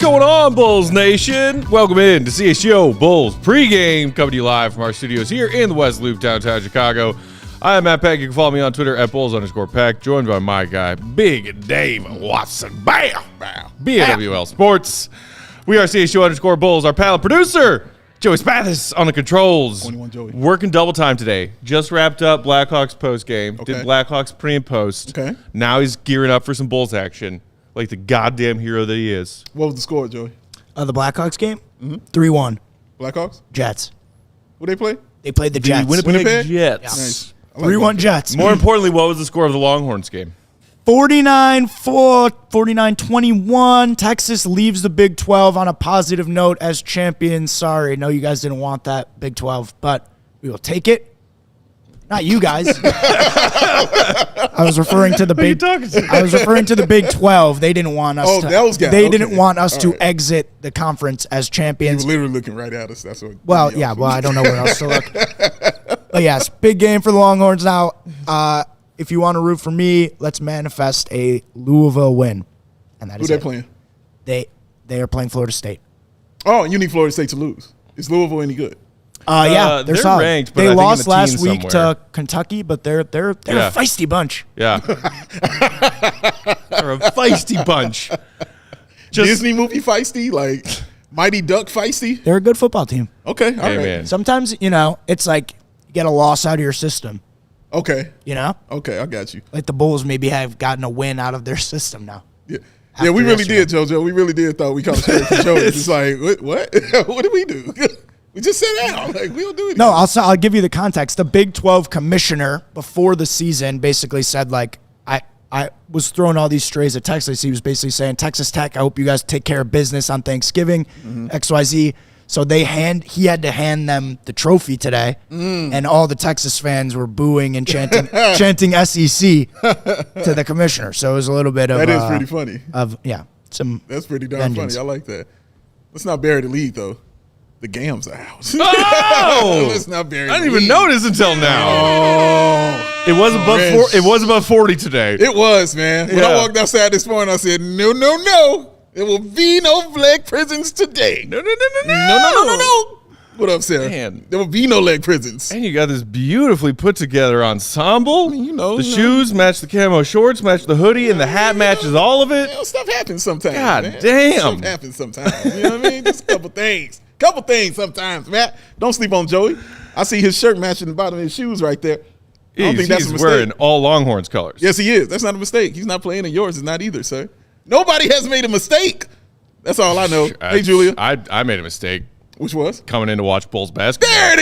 going on, Bulls Nation? Welcome in to CHGO Bulls Pregame, coming to you live from our studios here in the West Loop, downtown Chicago. I am Matt Peck. You can follow me on Twitter at Bulls_Peck, joined by my guy, Big Dave Watson. Bam! BWL Sports. We are CHGO Bulls. Our panel producer, Joey Spathis on the controls. 21 Joey. Working double time today. Just wrapped up Blackhawks post game. Okay. Did Blackhawks pre and post. Okay. Now he's gearing up for some Bulls action, like the goddamn hero that he is. What was the score, Joey? The Blackhawks game? 3-1. Blackhawks? Jets. Who they play? They played the Jets. Winnipeg Jets. Nice. I like 3-1 Jets. More importantly, what was the score of the Longhorns game? 49-21. Texas leaves the Big 12 on a positive note as champions. Sorry, no, you guys didn't want that Big 12, but we will take it. Not you guys. I was referring to the Big. I was referring to the Big 12. They didn't want us. Oh, those guys. They Okay. didn't want us All to right. exit the conference as You champions. were literally looking right at us. That's what. Well, yeah. Well, I don't know where else to look. But yes, big game for the Longhorns now. If you want to root for me, let's manifest a Louisville win, and that Who is they it. playing? They are playing Florida State. Oh, you need Florida State to lose. Is Louisville any good? Yeah, they're solid. ranked, but they I think in lost the last teens week somewhere. to Kentucky, but they're Yeah. a feisty bunch. Yeah. They're a feisty bunch. Disney movie feisty, like Mighty Duck feisty. They're a good football team. Okay, all right. man. Sometimes it's like you get a loss out of your system. Okay, Okay, I got you. like the Bulls maybe have gotten a win out of their system now. Yeah, After we really yesterday. did, JoJo. We really did thought we caught straight for Joey. It's like, what? What did we do? We just sat down. Like, we don't do anything. No, I'll give you the context. The Big 12 commissioner before the season basically said, like, I was throwing all these strays at Texas. He was basically saying, Texas Tech, I hope you guys take care of business on Thanksgiving, XYZ. So he had to hand them the trophy today, and all the Texas fans were booing and chanting SEC to the commissioner. So it was a little bit of That is pretty funny. That's pretty darn vengeance. funny. I like that. Let's not bury the lead, though. The Gams are out. Oh! Let's not bury I the didn't even lead. notice until now. Oh, It was above Rich. It was above 40 today. it was, man. When Yeah. I walked outside this morning, I said, no. There will be no leg prisons today. No. No. What up, Sarah? Man. There will be no leg prisons. And you got this beautifully put together ensemble. You know, the shoes match the camo shorts, match the hoodie, and the hat matches all of it. You know, stuff happens sometimes. God man. damn. Stuff happens sometimes. You know what I mean? Just a couple things. Couple things sometimes, Matt. Don't sleep on Joey. I see his shirt matching the bottom of his shoes right there. I don't think that's a He's mistake. wearing all Longhorns colors. Yes, he is. That's not a mistake. He's not playing, and yours is not either, sir. Nobody has made a mistake. That's all I know. Hey, Julia. I made a mistake Which was? coming in to watch Bulls basketball. There it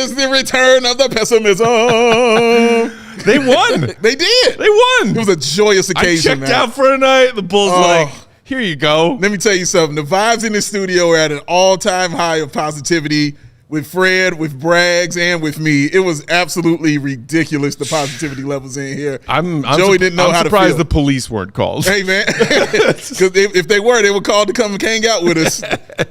is. The return of the pessimism. They won. They did. They won. It was a joyous I occasion, checked man. out for the night. The Bulls Oh. like, here you go. Let me tell you something. The vibes in the studio are at an all-time high of positivity with Fred, with Braggs, and with me. It was absolutely ridiculous, the positivity levels in here. Joey didn't know I'm how to surprised feel. the police weren't called. Hey, man. Because if they were, they were called to come and hang out with us.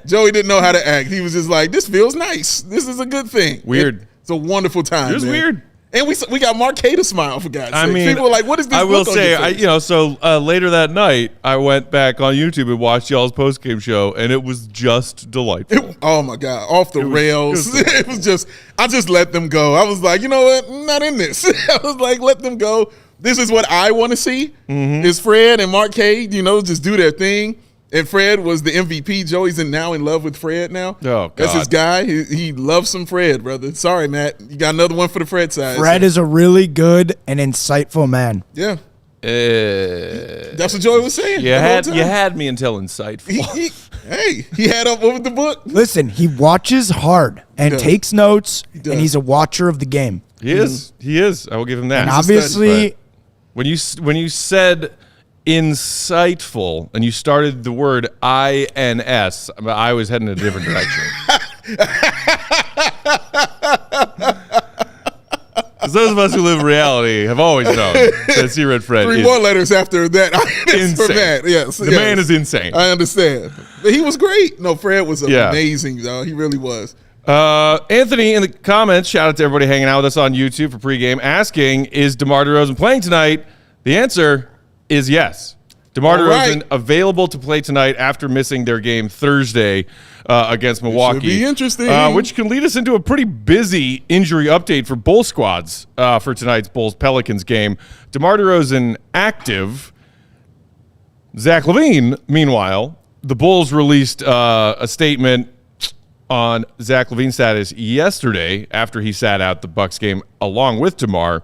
Joey didn't know how to act. He was just like, this feels nice. This is a good thing. Weird. It's a wonderful time, It was man. weird. And we got Marquette to smile, for God's I sake. mean, People were like, what is this I will look on say, your face? later that night, I went back on YouTube and watched y'all's postgame show, and it was just delightful. Oh my God, off the rails. It was just, I just let them go. I was like, you know what? I'm not in this. I was like, let them go. This is what I want to see. Is Fred and Marquette, just do their thing. And Fred was the MVP. Joey's now in love with Fred now. Oh, God. That's his guy. He loves some Fred, brother. Sorry, Matt. You got another one for the Fred side. Fred is a really good and insightful man. Yeah. That's what Joey was saying. You the whole had time. you had me until insightful. He had up over the book. Listen, he watches hard and does. takes notes, does. and he's a watcher of the game. He is. He is. I will give him that. And He's a study, obviously, When you said insightful and you started the word INS, I was heading in a different direction. Because those of us who live in reality have always known that C-Red Fred 3 is more letters after that. It's for insane. Matt. Yes, The man is insane. I understand. But he was great. No, Fred was Yeah. amazing, though. He really was. Anthony in the comments, shout out to everybody hanging out with us on YouTube for pregame, asking, is DeMar DeRozan playing tonight? The answer is yes. DeMar DeRozan right. available to play tonight after missing their game Thursday against Milwaukee. Should be interesting. Which can lead us into a pretty busy injury update for both squads for tonight's Bulls Pelicans game. DeMar DeRozan active. Zach LaVine, meanwhile, the Bulls released a statement on Zach LaVine's status yesterday after he sat out the Bucks game along with DeMar,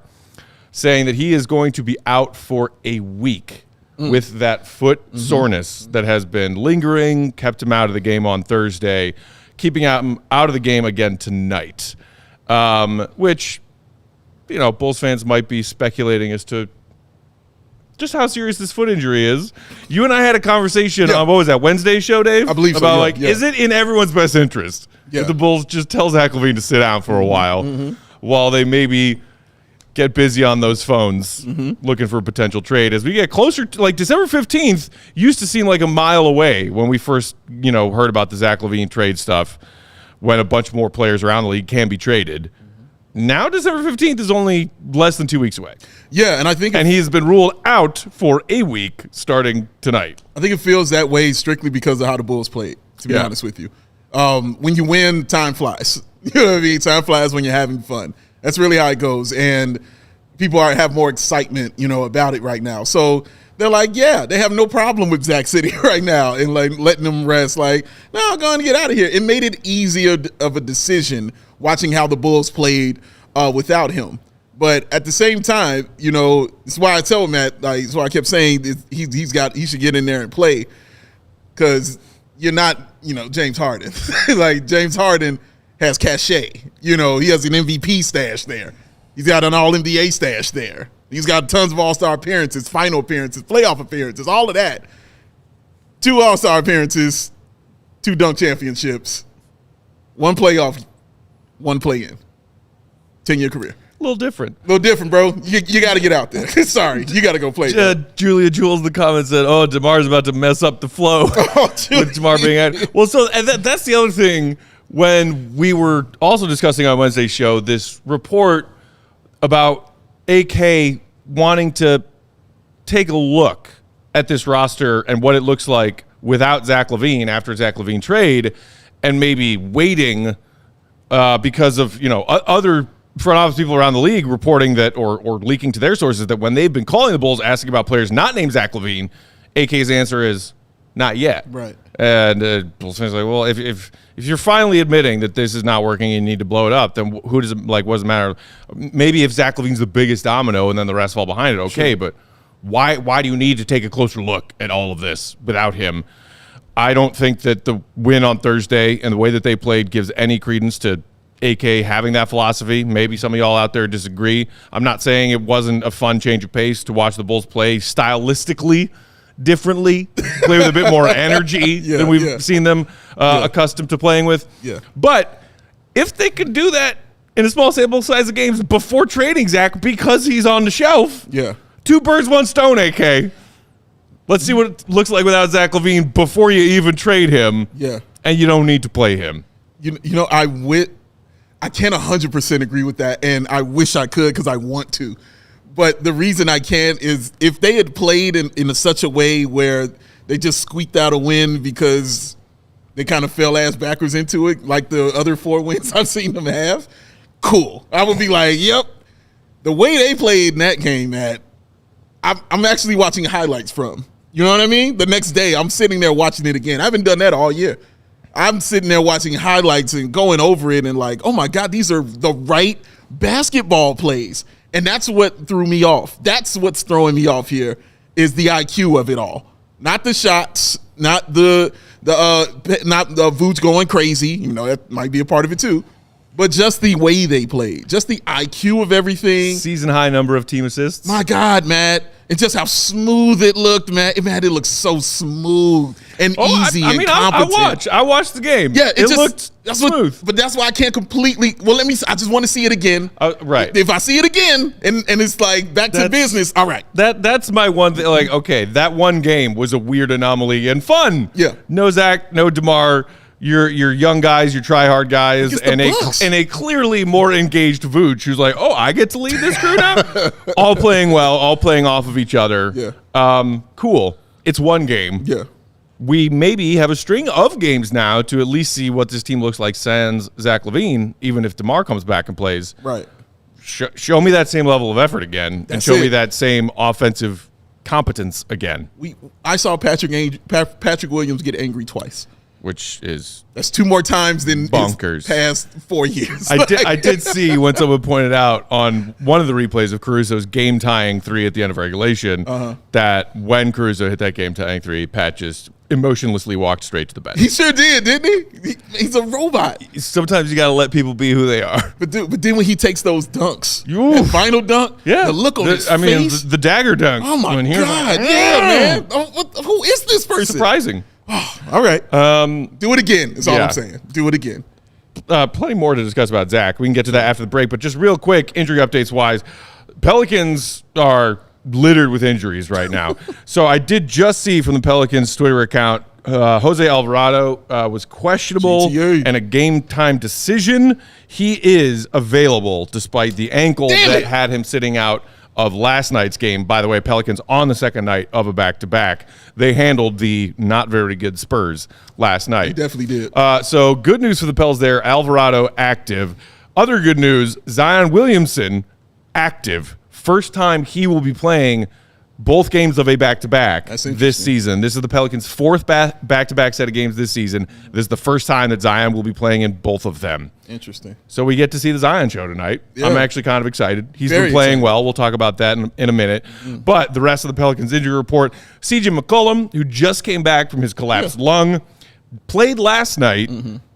saying that he is going to be out for a week with that foot soreness that has been lingering, kept him out of the game on Thursday, keeping him out of the game again tonight, which, Bulls fans might be speculating as to just how serious this foot injury is. You and I had a conversation on, what was that, Wednesday's show, Dave? I believe so, about is it in everyone's best interest if the Bulls just tell Zach LaVine to sit down for a while while they maybe get busy on those phones looking for a potential trade? As we get closer to, like, December 15th used to seem like a mile away when we first, heard about the Zach LaVine trade stuff, when a bunch more players around the league can be traded. Now December 15th is only less than 2 weeks away. Yeah, and I think he's been ruled out for a week starting tonight. I think it feels that way strictly because of how the Bulls played, to be honest with you. When you win, time flies. You know what I mean? Time flies when you're having fun. That's really how it goes. And people have more excitement, about it right now. So they're like, yeah, they have no problem with Zach City right now and like letting them rest. Like, no, I'm going to get out of here. It made it easier of a decision watching how the Bulls played without him. But at the same time, it's why I tell Matt, it's why I kept saying he should get in there and play, because you're not, James Harden. Like, James Harden has cachet. He has an MVP stash there. He's got an All-NBA stash there. He's got tons of All-Star appearances, final appearances, playoff appearances, all of that. 2 All-Star appearances, 2 dunk championships, 1 playoff, 1 play-in. 10-year career. A little different. A little different, bro. You got to get out there. Sorry, you got to go play. Julia Jules in the comments said, DeMar's about to mess up the flow with DeMar being out. Well, so that's the other thing. When we were also discussing on Wednesday's show this report about AK wanting to take a look at this roster and what it looks like without Zach LaVine after Zach LaVine trade, and maybe waiting because of other front office people around the league reporting that or leaking to their sources that when they've been calling the Bulls asking about players not named Zach LaVine, AK's answer is not yet. Right. And Bulls fans are like, well, if you're finally admitting that this is not working and you need to blow it up, then who does it, what does it matter? Maybe if Zach LaVine's the biggest domino and then the rest fall behind it, okay, but why do you need to take a closer look at all of this without him? I don't think that the win on Thursday and the way that they played gives any credence to AK having that philosophy. Maybe some of y'all out there disagree. I'm not saying it wasn't a fun change of pace to watch the Bulls play stylistically differently, play with a bit more energy than we've seen them accustomed to playing with. Yeah. But if they could do that in a small sample size of games before trading Zach because he's on the shelf, 2 birds, 1 stone, AK. Let's see what it looks like without Zach LaVine before you even trade him. Yeah. And you don't need to play him. I can't 100% agree with that, and I wish I could because I want to. But the reason I can't is if they had played in such a way where they just squeaked out a win because they kind of fell ass backwards into it, like the other 4 wins I've seen them have, cool. I would be like, yep. The way they played in that game, Matt, I'm actually watching highlights from. You know what I mean? The next day, I'm sitting there watching it again. I haven't done that all year. I'm sitting there watching highlights and going over it and like, oh, my God, these are the right basketball plays. And that's what threw me off. That's what's throwing me off here is the IQ of it all. Not the shots, not the Vooch going crazy. That might be a part of it too. But just the way they played, just the IQ of everything. Season high number of team assists. My God, Matt. And just how smooth it looked, man. It looked so smooth and easy and competent. I watched the game. Yeah, it looked smooth. But that's why I can't completely. Well, I just want to see it again. Right. If I see it again and it's like back to business, all right. That's my one thing. Like, okay, that one game was a weird anomaly and fun. Yeah. No Zach, no DeMar. Your young guys, your try-hard guys, and a clearly more engaged Vooch who's like, oh, I get to lead this crew now? All playing well, all playing off of each other. Yeah. Cool. it's one game. Yeah. We maybe have a string of games now to at least see what this team looks like sans Zach LaVine, even if DeMar comes back and plays. Right. Show me that same level of effort again, and show me that same offensive competence again. I saw Patrick Williams get angry twice. Which is that's 2 more times than bonkers. His past 4 years. I did see when someone pointed out on one of the replays of Caruso's game-tying 3 at the end of regulation that when Caruso hit that game-tying 3, Pat just emotionlessly walked straight to the bench. He sure did, didn't he? He's a robot. Sometimes you got to let people be who they are. But then when he takes those dunks, that final dunk, the look on his face. The dagger dunk. Oh, my God. Yeah, man. Who is this person? Surprising. Oh, all right. Do it again. That's all I'm saying. Do it again. Plenty more to discuss about Zach. We can get to that after the break. But just real quick, injury updates-wise, Pelicans are littered with injuries right now. So I did just see from the Pelicans Twitter account, Jose Alvarado was questionable and a game-time decision. He is available despite the ankle that had him sitting out of last night's game. By the way, Pelicans on the second night of a back-to-back. They handled the not very good Spurs last night. They definitely did. So good news for the Pels there. Alvarado active. Other good news, Zion Williamson active. First time he will be playing both games of a back-to-back this season. This is the Pelicans' 4th back-to-back set of games this season. This is the first time that Zion will be playing in both of them. Interesting. So we get to see the Zion show tonight. Yeah. I'm actually kind of excited. He's been playing well. We'll talk about that in a minute. But the rest of the Pelicans injury report, CJ McCollum, who just came back from his collapsed lung, played last night,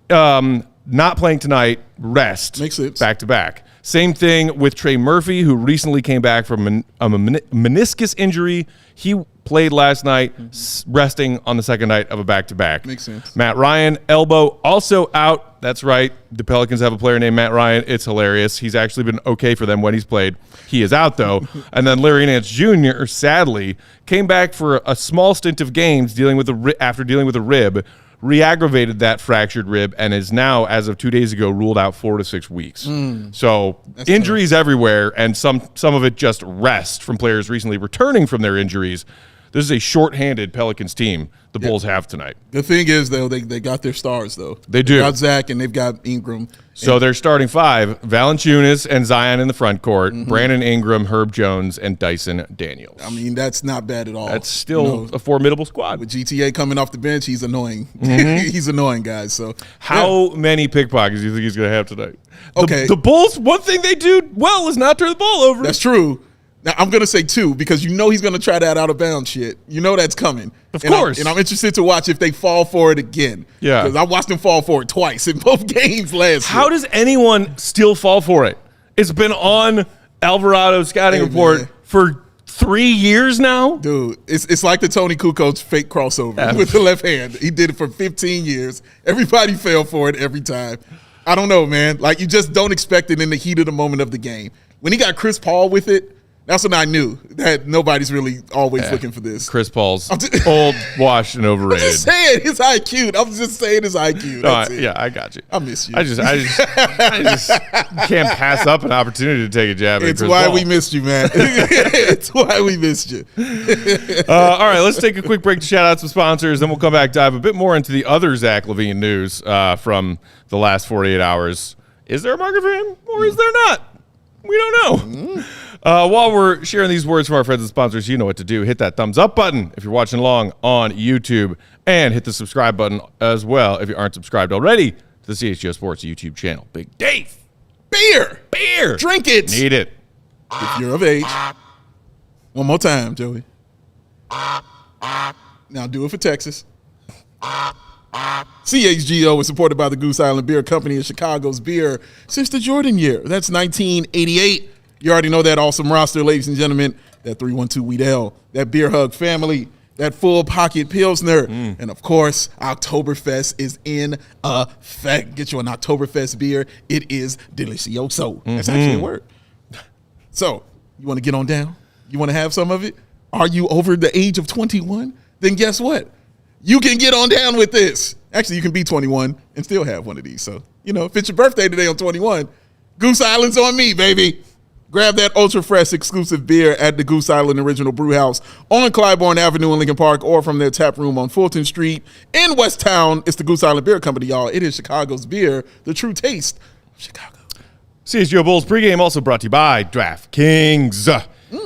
not playing tonight, rest. Makes sense. Back-to-back. Same thing with Trey Murphy, who recently came back from a meniscus injury. He played last night, resting on the second night of a back-to-back. Makes sense. Matt Ryan, elbow, also out. That's right. The Pelicans have a player named Matt Ryan. It's hilarious. He's actually been okay for them when he's played. He is out, though. And then Larry Nance Jr., sadly, came back for a small stint of games after dealing with a rib, re-aggravated that fractured rib, and is now, as of 2 days ago, ruled out 4 to 6 weeks. So that's injuries everywhere, and some of it just rest from players recently returning from their injuries. This is a shorthanded Pelicans team the Bulls have tonight. The thing is, though, they got their stars, though. They do. They've got Zach, and they've got Ingram. So they're starting 5, Valanciunas and Zion in the front court, Brandon Ingram, Herb Jones, and Dyson Daniels. I mean, that's not bad at all. That's still a formidable squad. With GTA coming off the bench, he's annoying. He's annoying, guys. So how many pickpockets do you think he's going to have tonight? Okay. The Bulls, one thing they do well is not turn the ball over. That's true. Now, I'm going to say 2 because he's going to try that out-of-bounds shit. You know that's coming. Of course. I'm interested to watch if they fall for it again. Yeah. Because I watched them fall for it twice in both games last year. How does anyone still fall for it? It's been on Alvarado's scouting report for 3 years now? Dude, it's like the Tony Kukoc fake crossover with the left hand. He did it for 15 years. Everybody fell for it every time. I don't know, man. Like, you just don't expect it in the heat of the moment of the game. When he got Chris Paul with it, that's when I knew that nobody's really always looking for this. Chris Paul's old, washed, and overrated. I'm just saying his IQ. I'm just saying his IQ. I got you. I miss you. I just can't pass up an opportunity to take a jab at Chris Paul. It's why we missed you, man. It's why we missed you. All right, let's take a quick break to shout out some sponsors, then we'll come back, dive a bit more into the other Zach LaVine news from the last 48 hours. Is there a market for him, or is there not? We don't know. While we're sharing these words from our friends and sponsors, you know what to do. Hit that thumbs up button if you're watching along on YouTube, and hit the subscribe button as well if you aren't subscribed already to the CHGO Sports YouTube channel. Big Dave. Beer. Drink it. Need it. If you're of age. One more time, Joey. Now do it for Texas. CHGO is supported by the Goose Island Beer Company of Chicago's beer since the Jordan year. That's 1988. You already know that awesome roster, ladies and gentlemen. That 312 Wheat Ale, that Beer Hug family, that Full Pocket Pilsner, and of course, Oktoberfest is in effect. Get you an Oktoberfest beer. It is delicioso. That's actually a word. So, you want to get on down? You want to have some of it? Are you over the age of 21? Then guess what? You can get on down with this. Actually, you can be 21 and still have one of these. So, if it's your birthday today on 21, Goose Island's on me, baby. Grab that ultra fresh exclusive beer at the Goose Island Original Brew House on Clybourne Avenue in Lincoln Park, or from their tap room on Fulton Street in West Town. It's the Goose Island Beer Company, y'all. It is Chicago's beer, the true taste of Chicago. CHGO Bulls pregame also brought to you by DraftKings.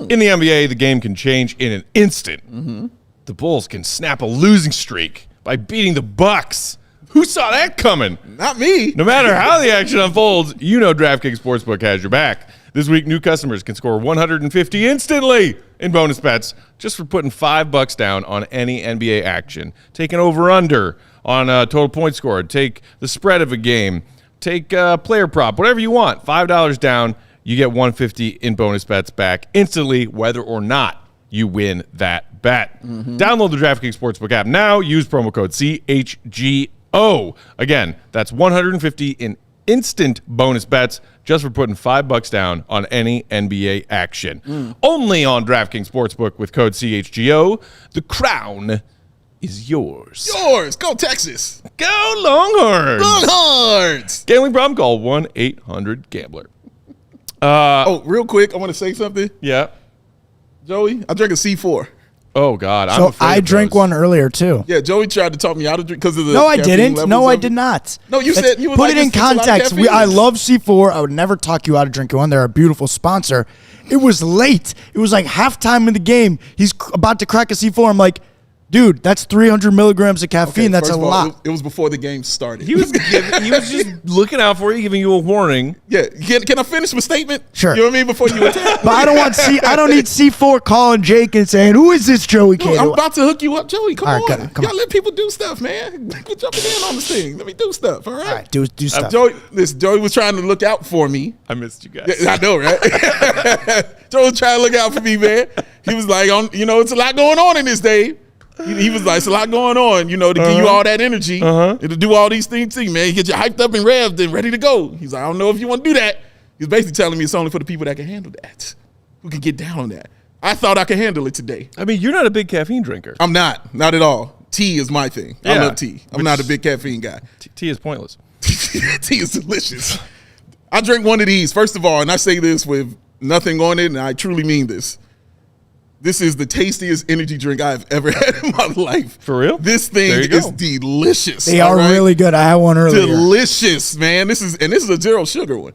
In the NBA, the game can change in an instant. The Bulls can snap a losing streak by beating the Bucks. Who saw that coming? Not me. No matter how the action unfolds, you know DraftKings Sportsbook has your back. This week, new customers can score $150 instantly in bonus bets just for putting $5 down on any NBA action. Take an over-under on a total points scored. Take the spread of a game. Take a player prop, whatever you want. $5 down, you get $150 in bonus bets back instantly, whether or not you win that bet. Download the DraftKings Sportsbook app now. Use promo code CHGO. Again, that's $150 in instant bonus bets just for putting $5 down on any NBA action. Only on DraftKings Sportsbook with code CHGO. The crown is yours. Yours. Go Texas. Go Longhorns. Longhorns. Gambling problem? Call 1-800-GAMBLER. Real quick, I want to say something. Yeah. Joey, I drank a C4. Oh, God. I'm So afraid I of drank those. one earlier too. Yeah, Joey tried to talk me out of drink because of the No, I caffeine didn't. levels No, I of it. did not. No, you said you was put like, it in it's a lot of context. caffeine. I love C4. I would never talk you out of drinking one. They're a beautiful sponsor. It was late. It was like halftime in the game. He's about to crack a C4. I'm like, dude, that's 300 milligrams of caffeine. Okay, That's a first of all, lot. It was before the game started. He was just looking out for you, giving you a warning. Yeah, can I finish my statement? Sure. You know what I mean? Before you attack. But I don't need C4 calling Jake and saying, who is this Joey Dude, I'm Cato? about to hook you up, Joey. Come All right, on. come on. Gotta let people do stuff, man. Quit jumping in on this thing. Let me do stuff, all right? All right, do stuff. Joey was trying to look out for me. I missed you guys. Yeah, I know, right? Joey was trying to look out for me, man. He was like, it's a lot going on in this day. He was like, it's a lot going on, to give you all that energy. It'll do all these things to you, man. Get you hyped up and revved and ready to go. He's like, I don't know if you want to do that. He's basically telling me it's only for the people that can handle that, who can get down on that. I thought I could handle it today. I mean, you're not a big caffeine drinker. I'm not at all. Tea is my thing. I Yeah, love tea. I'm not a big caffeine guy. Tea is pointless. Tea is delicious. I drink one of these, first of all, and I say this with nothing on it, and I truly mean this. This is the tastiest energy drink I've ever had in my life. For real? This thing There you is go. delicious. They all are right? really good. I had one earlier. Delicious, man. This is a zero sugar one.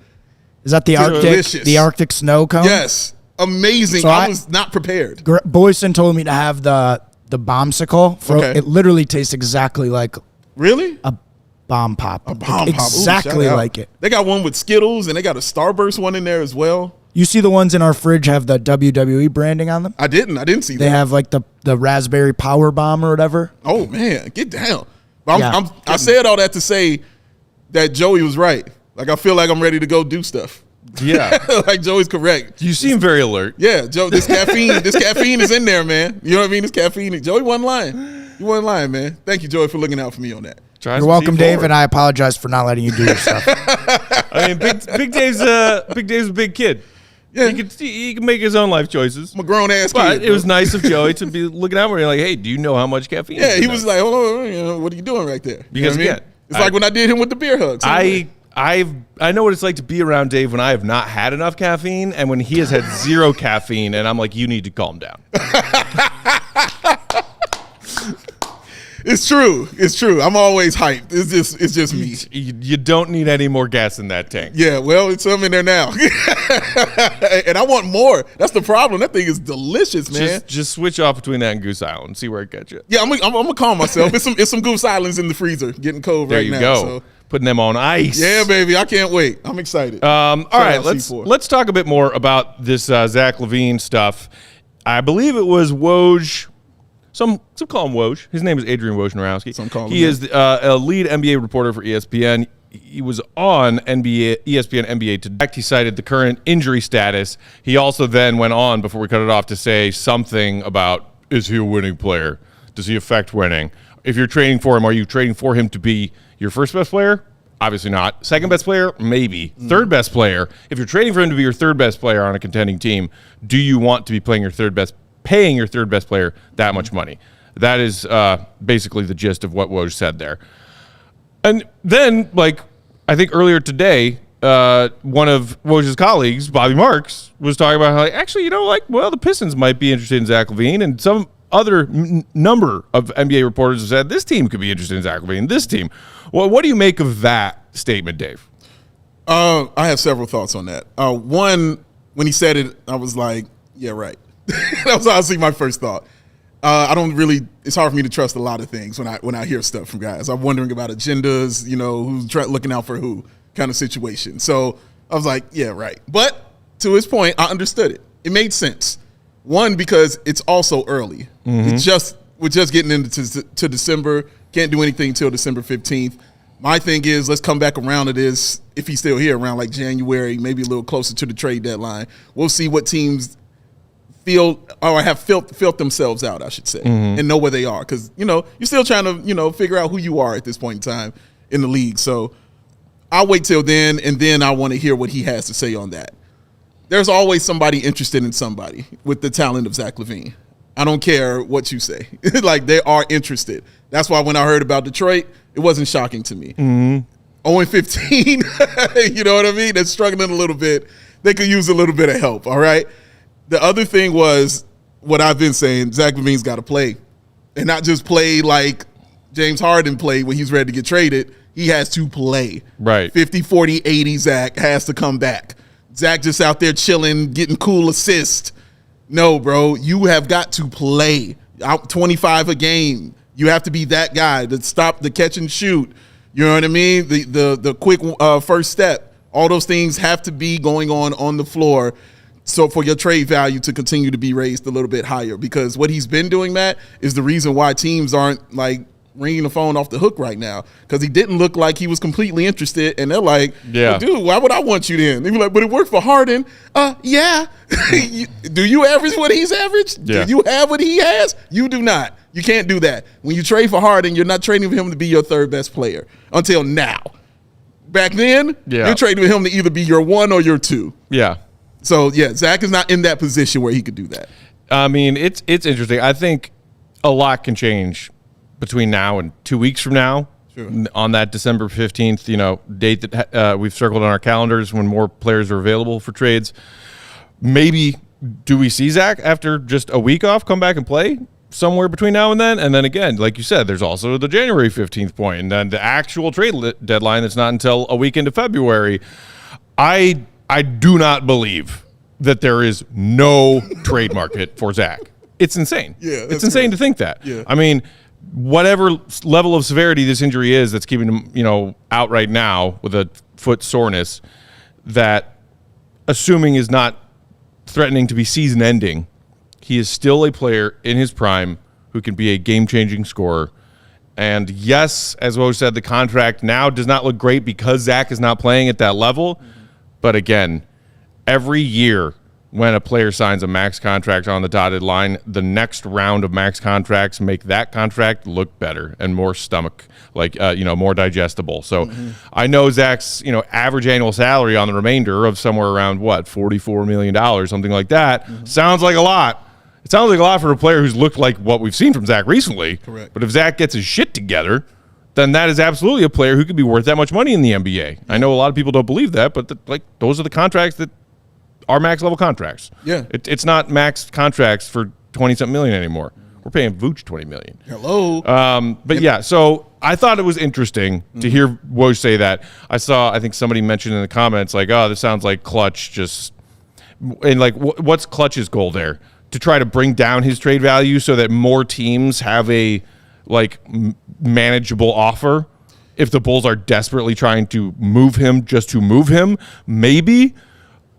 Is that the Delicious. Arctic snow cone? Yes. Amazing. So I I- was not prepared. Boyson told me to have the bombsicle. Okay. It literally tastes exactly like Really? a bomb pop. Bomb pop. Ooh, Exactly shout out. like it. They got one with Skittles, and they got a Starburst one in there as well. You see the ones in our fridge have the WWE branding on them? I didn't see They that. have like the raspberry power bomb or whatever. Oh man, get down. But Yeah. I said all that to say that Joey was right. Like I feel like I'm ready to go do stuff. Yeah. Like Joey's correct. You seem very alert. Yeah, Joe, this caffeine is in there, man. You know what I mean? This caffeine. Joey wasn't lying. You wasn't lying, man. Thank you, Joey, for looking out for me on that. Try You're some welcome, C4. Dave, and I apologize for not letting you do your stuff. I mean, Big Dave's a big kid. Yeah. He can make his own life choices. I'm a grown ass But kid. it was bro. nice of Joey to be looking out for you. Like, hey, do you know how much caffeine? Yeah, is he in was that? like, hold on, what are you doing right there? You know Because what I mean? again, It's like when I did him with the beer hugs. I know what it's like to be around Dave when I have not had enough caffeine and when he has had zero caffeine, and I'm like, you need to calm down. It's true. It's true. I'm always hyped. It's just me. You don't need any more gas in that tank. Yeah, well, it's some in there now. And I want more. That's the problem. That thing is delicious, man. Just switch off between that and Goose Island and see where it gets you. Yeah, I'm gonna calm myself. It's some Goose Islands in the freezer, getting cold There right you now. go. So. Putting them on ice. Yeah, baby, I can't wait. I'm excited. All right, out C4. let's talk a bit more about this Zach LaVine stuff. I believe it was Woj. Some call him Woj. His name is Adrian Wojnarowski. Some call him He that. is a lead NBA reporter for ESPN. He was on ESPN NBA Today. He cited the current injury status. He also then went on, before we cut it off, to say something about, is he a winning player? Does he affect winning? If you're trading for him, are you trading for him to be your first best player? Obviously not. Second best player? Maybe. Third best player? If you're trading for him to be your third best player on a contending team, do you want to be paying your third best player that much money? That is basically the gist of what Woj said there. And then, I think earlier today, one of Woj's colleagues, Bobby Marks, was talking about how, like, actually, the Pistons might be interested in Zach LaVine, and some other number of NBA reporters have said this team could be interested in Zach LaVine. This team. Well, what do you make of that statement, Dave? I have several thoughts on that. One, when he said it, I was like, yeah, right. That was honestly my first thought. It's hard for me to trust a lot of things when I hear stuff from guys. I'm wondering about agendas, who's looking out for who kind of situation. So I was like, yeah, right. But to his point, I understood it. It made sense. One, because it's also early. Mm-hmm. We're just getting into December. Can't do anything till December 15th. My thing is, let's come back around to this, if he's still here, around like January, maybe a little closer to the trade deadline. We'll see what teams feel or have felt themselves out, I should say, and know where they are. Because, you're still trying to, figure out who you are at this point in time in the league. So I'll wait till then, and then I want to hear what he has to say on that. There's always somebody interested in somebody with the talent of Zach LaVine. I don't care what you say. Like, they are interested. That's why when I heard about Detroit, it wasn't shocking to me. 0-15, you know what I mean? They're struggling a little bit. They could use a little bit of help, all right? The other thing was what I've been saying, Zach LaVine's got to play. And not just play like James Harden played when he's ready to get traded. He has to play. Right. 50, 40, 80 Zach has to come back. Zach just out there chilling, getting cool assists. No, bro, you have got to play. Out 25 a game. You have to be that guy to stop the catch and shoot. You know what I mean? The quick first step. All those things have to be going on the floor. So for your trade value to continue to be raised a little bit higher, because what he's been doing, Matt, is the reason why teams aren't like ringing the phone off the hook right now, because he didn't look like he was completely interested, and they're like, well, dude, why would I want you then? They'd be like, but it worked for Harden. Yeah. Do you average what he's averaged? Yeah. Do you have what he has? You do not. You can't do that. When you trade for Harden, you're not trading for him to be your third best player until now. Back then, you're trading for him to either be your one or your two. Yeah. So, yeah, Zach is not in that position where he could do that. I mean, it's interesting. I think a lot can change between now and 2 weeks from now, on that December 15th, date that we've circled on our calendars when more players are available for trades. Maybe do we see Zach after just a week off come back and play somewhere between now and then? And then again, like you said, there's also the January 15th point, and then the actual trade deadline that's not until a week into February. I do not believe that there is no trade market for Zach. It's insane. Yeah, it's insane to think that. Yeah. I mean, whatever level of severity this injury is that's keeping him, out right now with a foot soreness, that assuming is not threatening to be season ending, he is still a player in his prime who can be a game-changing scorer. And yes, as Woj said, the contract now does not look great because Zach is not playing at that level. But again, every year when a player signs a max contract on the dotted line, the next round of max contracts make that contract look better and more more digestible. So I know Zach's, average annual salary on the remainder of somewhere around $44 million, something like that. Sounds like a lot. It sounds like a lot for a player who's looked like what we've seen from Zach recently. Correct. But if Zach gets his shit together, then that is absolutely a player who could be worth that much money in the NBA. I know a lot of people don't believe that, but those are the contracts that are max level contracts. Yeah. It's not max contracts for 20-something million anymore. We're paying Vooch $20 million. Hello. So I thought it was interesting to hear Woj say that. I think somebody mentioned in the comments, like, oh, this sounds like Clutch what's Clutch's goal there? To try to bring down his trade value so that more teams have a manageable offer if the Bulls are desperately trying to move him just to move him. Maybe.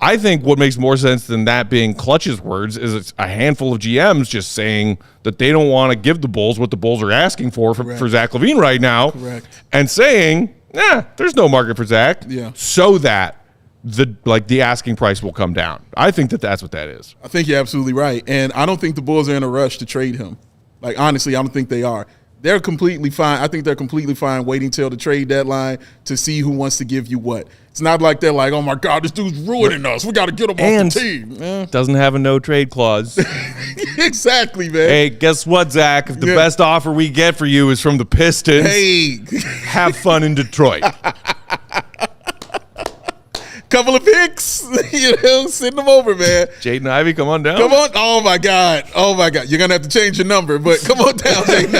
I think what makes more sense than that being Clutch's words is it's a handful of GMs just saying that they don't want to give the Bulls what the Bulls are asking for Zach LaVine right now. Correct. And saying, there's no market for Zach. Yeah. So that the asking price will come down. I think that's what that is. I think you're absolutely right. And I don't think the Bulls are in a rush to trade him. Like, honestly, I don't think they are. They're completely fine. I think they're completely fine waiting till the trade deadline to see who wants to give you what. It's not like they're like, oh, my God, this dude's ruining us. We got to get him off the team. Doesn't have a no-trade clause. Exactly, man. Hey, guess what, Zach? If the best offer we get for you is from the Pistons, hey, have fun in Detroit. couple of picks, send them over, man. Jaden Ivey, come on down. Come on. Oh, my God. You're going to have to change your number, but come on down, Jaden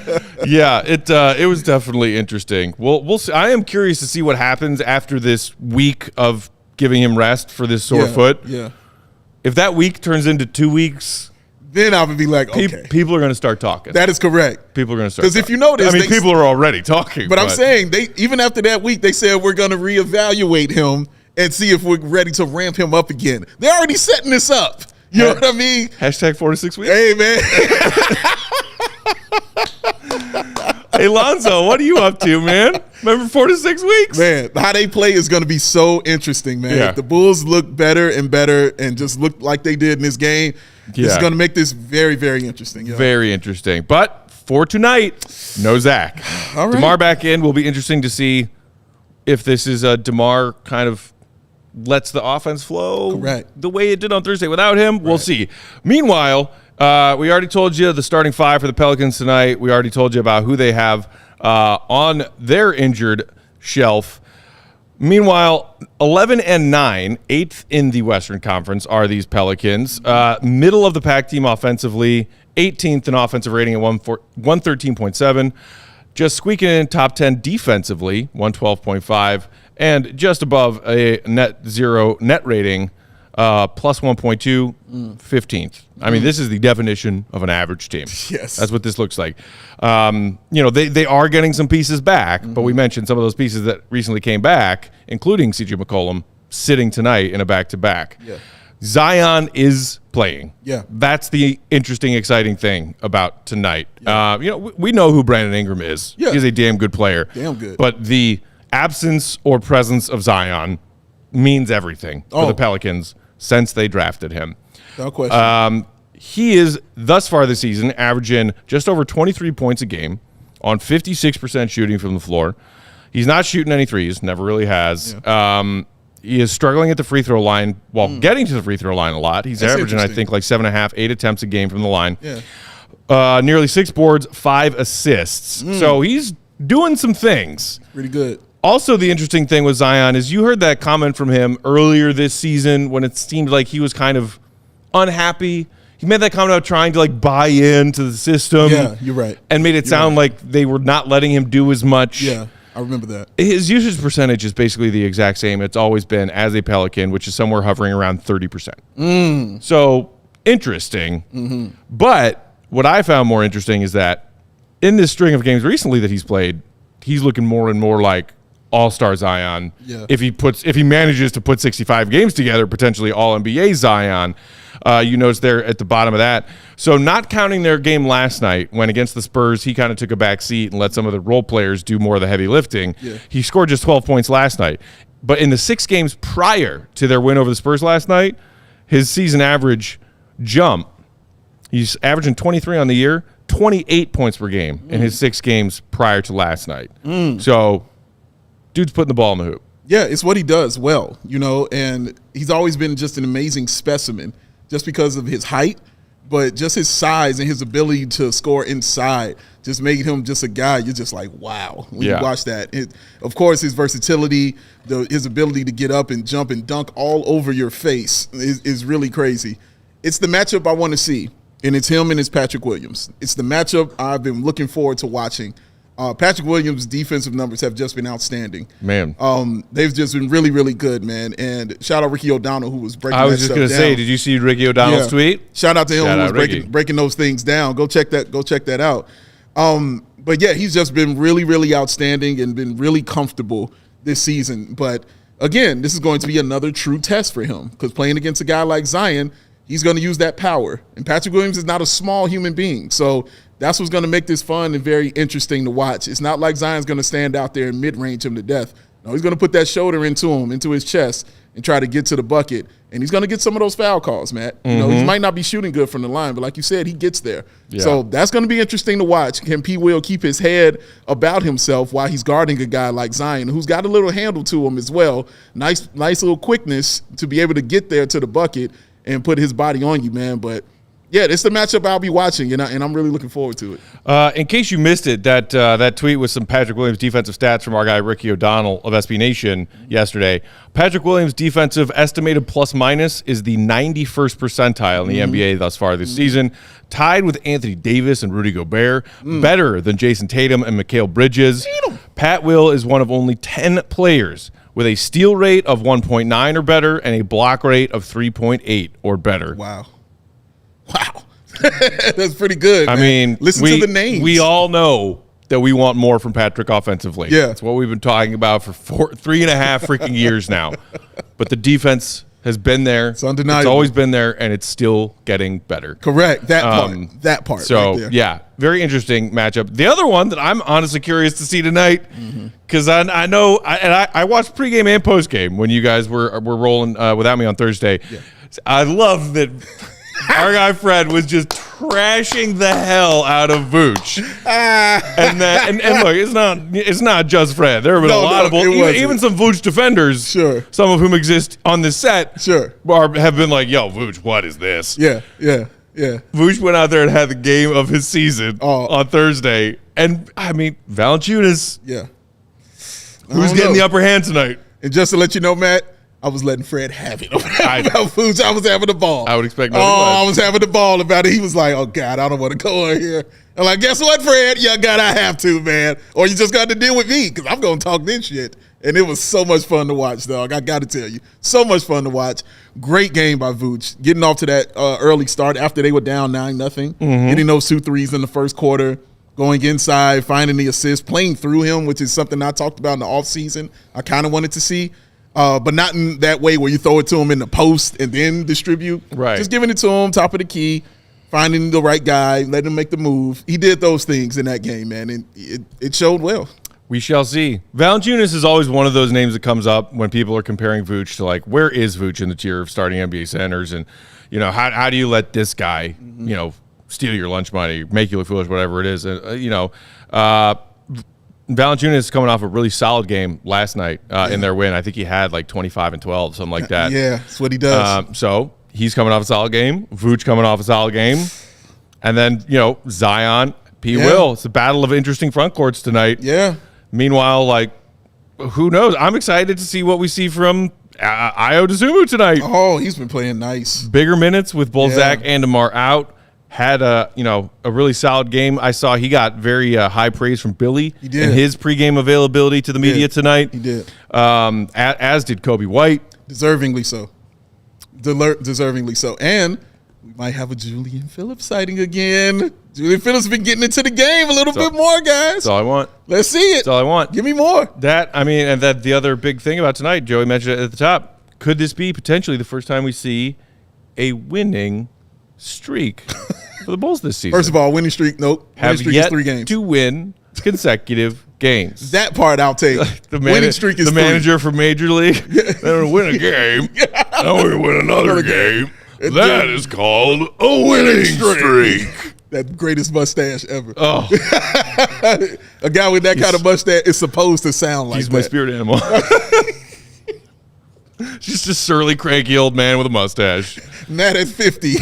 Ivey. Yeah, it was definitely interesting. We'll see. I am curious to see what happens after this week of giving him rest for this sore foot. Yeah. If that week turns into 2 weeks, then I would be like, okay. People are going to start talking. That is correct. People are going to start talking. Because if you notice, people are already talking. But I'm saying, even after that week, they said we're going to reevaluate him and see if we're ready to ramp him up again. They're already setting this up. You know what I mean? Hashtag 4 to 6 weeks. Hey, man. Hey, Lonzo, what are you up to, man? Remember 4 to 6 weeks? Man, how they play is going to be so interesting, man. Yeah. If the Bulls look better and better and just look like they did in this game, this is going to make this very, very interesting. Very interesting. But for tonight, no Zach. All right. DeMar back in will be interesting to see if this is a DeMar kind of lets the offense flow the way it did on Thursday without him. We'll see. Meanwhile, we already told you the starting five for the Pelicans tonight. We already told you about who they have on their injured shelf. Meanwhile, 11-9, 8th in the Western Conference are these Pelicans. Middle of the pack team offensively, 18th in offensive rating at 113.7. Just squeaking in top 10 defensively, 112.5. And just above a net zero net rating, plus 1.2, 15th. I mean, this is the definition of an average team. Yes. That's what this looks like. They are getting some pieces back, but we mentioned some of those pieces that recently came back, including CJ McCollum, sitting tonight in a back-to-back. Yeah. Zion is playing. Yeah. That's the interesting, exciting thing about tonight. Yeah. We know who Brandon Ingram is. Yeah. He's a damn good player. Damn good. But the absence or presence of Zion means everything for the Pelicans since they drafted him. No question. He is, thus far this season, averaging just over 23 points a game on 56% shooting from the floor. He's not shooting any threes, never really has. Yeah. He is struggling at the free throw line while getting to the free throw line a lot. He's averaging, I think, like 7.5, 8 attempts a game from the line. Yeah. Nearly 6 boards, 5 assists. So he's doing some things. Pretty good. Also, the interesting thing with Zion is you heard that comment from him earlier this season when it seemed like he was kind of unhappy. He made that comment about trying to buy into the system. Yeah, you're right. And made it sound like they were not letting him do as much. Yeah, I remember that. His usage percentage is basically the exact same it's always been as a Pelican, which is somewhere hovering around 30%. So interesting. But what I found more interesting is that in this string of games recently that he's played, he's looking more and more like all-star Zion. Yeah. If he manages to put 65 games together, potentially all-NBA Zion. You notice there at the bottom of that. So not counting their game last night when against the Spurs, he kind of took a back seat and let some of the role players do more of the heavy lifting. Yeah. He scored just 12 points last night. But in the 6 games prior to their win over the Spurs last night, his season average jump. He's averaging 23 on the year, 28 points per game in his 6 games prior to last night. So dude's putting the ball in the hoop. Yeah, it's what he does well, and he's always been just an amazing specimen just because of his height, but just his size and his ability to score inside just made him just a guy you're just like, wow, when you watch that. Of course, his versatility, his ability to get up and jump and dunk all over your face is really crazy. It's the matchup I want to see, and it's him and it's Patrick Williams. It's the matchup I've been looking forward to watching. Patrick Williams' defensive numbers have just been outstanding. Man. They've just been really, really good, man. And shout out Ricky O'Donnell, who was breaking that stuff down. I was just going to say, did you see Ricky O'Donnell's tweet? Shout out to him who was breaking those things down. Go check that out. But, yeah, he's just been really, really outstanding and been really comfortable this season. But, again, this is going to be another true test for him because playing against a guy like Zion, he's going to use that power. And Patrick Williams is not a small human being. So that's what's going to make this fun and very interesting to watch. It's not like Zion's going to stand out there and mid-range him to death. No, he's going to put that shoulder into his chest and try to get to the bucket. And he's going to get some of those foul calls, Matt. He might not be shooting good from the line, but like you said, he gets there. Yeah. So that's going to be interesting to watch. Can P. Will keep his head about himself while he's guarding a guy like Zion, who's got a little handle to him as well. Nice little quickness to be able to get there to the bucket and put his body on you, man. But yeah, it's the matchup I'll be watching, and I'm really looking forward to it. In case you missed it, that tweet with some Patrick Williams defensive stats from our guy Ricky O'Donnell of SB Nation yesterday. Patrick Williams' defensive estimated plus minus is the 91st percentile in the NBA thus far this season, tied with Anthony Davis and Rudy Gobert, better than Jason Tatum and Mikal Bridges. Pat Will is one of only 10 players with a steal rate of 1.9 or better and a block rate of 3.8 or better. Wow. That's pretty good, man. I mean, listen to the names. We all know that we want more from Patrick offensively. Yeah. That's what we've been talking about for 3.5 freaking years now. But the defense has been there. It's undeniable. It's always been there, and it's still getting better. Correct. That part. So, right there. yeah, very interesting matchup. The other one that I'm honestly curious to see tonight, because I know, I watched pregame and postgame when you guys were rolling without me on Thursday. Yeah. I love that our guy Fred was just trashing the hell out of Vooch. And look, it's not just Fred. There have been a lot of even some Vooch defenders, some of whom exist on this set, have been like, yo, Vooch, what is this? Yeah. Vooch went out there and had the game of his season on Thursday. And, I mean, Valanciunas, who's getting the upper hand tonight? And just to let you know, Matt, I was letting Fred have it about Vooch. I was having the ball. I would expect nothing less. I was having the ball about it. He was like, oh, God, I don't want to go in here. I'm like, guess what, Fred? Yeah, God, I have to, man. Or you just got to deal with me because I'm going to talk this shit. And it was so much fun to watch, dog. I got to tell you. So much fun to watch. Great game by Vooch. Getting off to that early start after they were down 9-0. Hitting those 2 threes in the first quarter. Going inside, finding the assist, playing through him, which is something I talked about in the offseason. I kind of wanted to see. But not in that way where you throw it to him in the post and then distribute. Right. Just giving it to him, top of the key, finding the right guy, letting him make the move. He did those things in that game, man, and it showed well. We shall see. Valanciunas is always one of those names that comes up when people are comparing Vooch to, like, where is Vooch in the tier of starting NBA centers? And, you know, how do you let this guy, you know, steal your lunch money, make you look foolish, whatever it is? And, Valanciunas is coming off a really solid game last night in their win. I think he had like 25 and 12, something like that. Yeah, that's what he does. So he's coming off a solid game. Vooch coming off a solid game. And then, you know, Zion, Will. It's a battle of interesting front courts tonight. Yeah. Meanwhile, like, who knows? I'm excited to see what we see from Ayo Dosunmu tonight. Oh, he's been playing nice. Bigger minutes with both Zach and DeMar out. Had a really solid game. I saw he got very high praise from Billy in his pregame availability to the media tonight. He did. As did Kobe White. Deservingly so. Deservingly so. And we might have a Julian Phillips sighting again. Julian Phillips has been getting into the game a little bit more, guys. That's all I want. Let's see it. That's all I want. Give me more. And the other big thing about tonight, Joey mentioned it at the top. Could this be potentially the first time we see a winning streak for the Bulls this season? First of all, winning streak, nope. Winning streak is 3 games. To win consecutive games. That part I'll take. Winning streak is the 3. Manager for Major League. They're going to win a game. Now we're going to win another game. That is called a winning streak. That greatest mustache ever. Oh. A guy with that kind of mustache is supposed to sound like he's my spirit animal. Just a surly, cranky old man with a mustache. Matt at 50.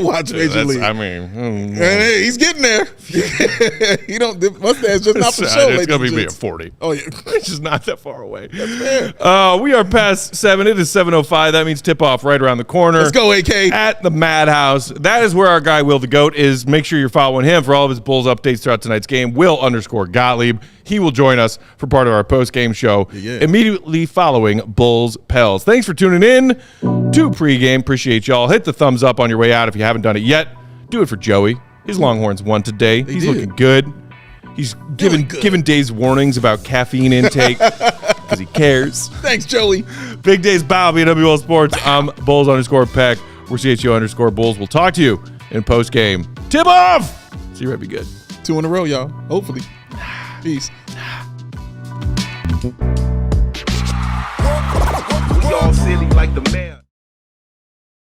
Watch Major League. I mean, hey, he's getting there. The mustache just not for show. It's going to be at 40. Oh, yeah. It's just not that far away. That's fair. We are past 7. It is 7:05. That means tip-off right around the corner. Let's go, AK. At the Madhouse. That is where our guy Will the GOAT is. Make sure you're following him for all of his Bulls updates throughout tonight's game. Will_Gottlieb. He will join us for part of our post-game show immediately following Bulls Pels. Thanks for tuning in to pregame. Appreciate y'all. Hit the thumbs up on your way out if you haven't done it yet. Do it for Joey. His Longhorns won today. He's looking good. He's giving Dave's warnings about caffeine intake because he cares. Thanks, Joey. Big Dave's Bow, BWL Sports. I'm Bulls_Peck. We're CHGO_Bulls. We'll talk to you in post-game. Tip off! See you right, be good. 2 in a row, y'all. Hopefully. Peace. We all silly like the man.